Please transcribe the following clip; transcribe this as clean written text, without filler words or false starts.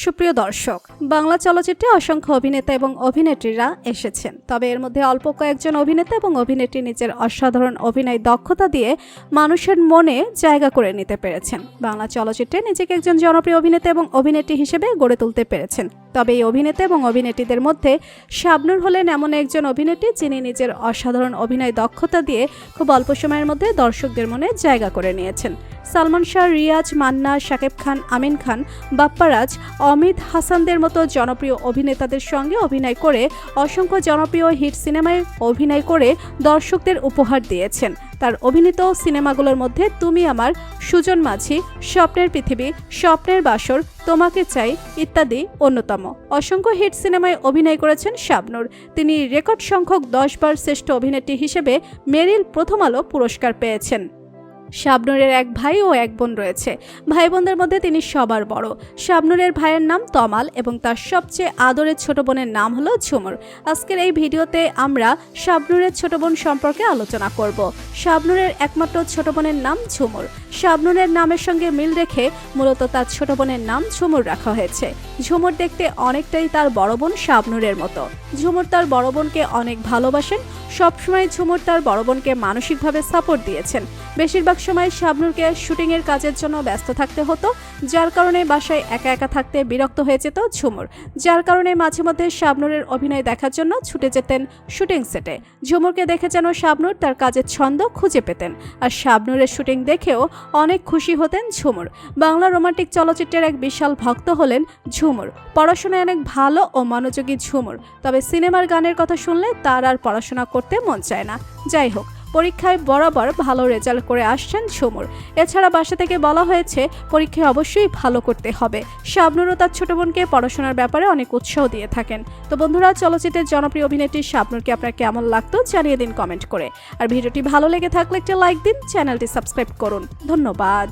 সুপ্রিয় দর্শক, বাংলা চলচ্চিত্রে অসংখ্য অভিনেতা এবং অভিনেত্রীরা এসেছেন। তবে এর মধ্যে অল্প কয়েকজন অভিনেতা এবং অভিনেত্রী নিজের অসাধারণ অভিনয় দক্ষতা দিয়ে মানুষের মনে জায়গা করে নিতে পেরেছেন। বাংলা চলচ্চিত্রে নিজেকে একজন জনপ্রিয় অভিনেতা এবং অভিনেত্রী হিসেবে গড়ে তুলতে পেরেছেন। তবে এই অভিনেতা এবং অভিনেত্রীদের মধ্যে শাবনূর হলেন এমন একজন অভিনেত্রী যিনি নিজের অসাধারণ অভিনয় দক্ষতা দিয়ে খুব অল্প সময়ের মধ্যে দর্শকদের মনে জায়গা করে নিয়েছেন। সালমান শাহ, রিয়াজ, মান্না, শাকিব খান, আমিন খান, বাপ্পারাজ, অমিত হাসানদের মতো জনপ্রিয় অভিনেতাদের সঙ্গে অভিনয় করে অসংখ্য জনপ্রিয় হিট সিনেমায় অভিনয় করে দর্শকদের উপহার দিয়েছেন। তার অভিনীত সিনেমাগুলোর মধ্যে তুমি আমার, সুজন মাঝি, স্বপ্নের পৃথিবী, স্বপ্নের বাসর, তোমাকে চাই ইত্যাদি অন্যতম। অসংখ্য হিট সিনেমায় অভিনয় করেছেন শাবনূর। তিনি রেকর্ড সংখ্যক 10 বার শ্রেষ্ঠ অভিনেত্রী হিসেবে মেরিল প্রথম আলো পুরস্কার পেয়েছেন। শাবনূরের এক ভাই ও এক বোন রয়েছে। ভাই বোনদের মধ্যে তিনি সবার বড়। শাবনূরের ভাইয়ের নাম তমাল এবং তার সবচেয়ে আদরের ছোট বোনের নাম হলো ঝুমুর। আজকের এই ভিডিওতে আমরা শাবনূরের ছোট বোন সম্পর্কে আলোচনা করব। শাবনূরের একমাত্র ছোট বোনের নাম ঝুমুর। শাবনূরের নামের সঙ্গে মিল রেখে মূলত তার ছোট বোনের নাম ঝুমুর রাখা হয়েছে। ঝুমুর দেখতে অনেকটাই তার বড় বোন শাবনূরের মতো। ঝুমুর তার বড় বোনকে অনেক ভালোবাসেন। সবসময় ঝুমুর তার বড় বোনকে মানসিকভাবে সাপোর্ট দিয়েছেন। বেশিরভাগ সময় শাবনূরকে শুটিংয়ের কাজের জন্য ব্যস্ত থাকতে হতো, যার কারণে বাসায় একা একা থাকতে বিরক্ত হয়ে যেত ঝুমুর। যার কারণে মাঝে মধ্যে শাবনূরের অভিনয় দেখার জন্য ছুটে যেতেন শুটিং সেটে। ঝুমুরকে দেখে যেন শাবনূর তার কাজের ছন্দ খুঁজে পেতেন। আর শাবনূরের শুটিং দেখেও অনেক খুশি হতেন ঝুমুর। বাংলা রোমান্টিক চলচ্চিত্রের এক বিশাল ভক্ত হলেন ঝুমুর। পড়াশোনায় অনেক ভালো ও মনোযোগী ঝুমুর। তবে সিনেমার গানের কথা শুনলে তার আর পড়াশোনা করতে মন চায় না। যাই হোক, পরীক্ষায় বরাবর ভালো রেজাল্ট করে আসছেন ঝুমুর। এছাড়া বাসা থেকে বলা হয়েছে পরীক্ষায় অবশ্যই ভালো করতে হবে। শাবনূরও তার ছোট বোনকে পড়াশোনার ব্যাপারে অনেক উৎসাহ দিয়ে থাকেন। তো বন্ধুরা, চলচ্চিত্রের জনপ্রিয় অভিনেত্রী শাবনূরকে আপনার কেমন লাগতো জানিয়ে দিন কমেন্ট করে। আর ভিডিওটি ভালো লেগে থাকলে একটা লাইক দিন, চ্যানেলটি সাবস্ক্রাইব করুন। ধন্যবাদ।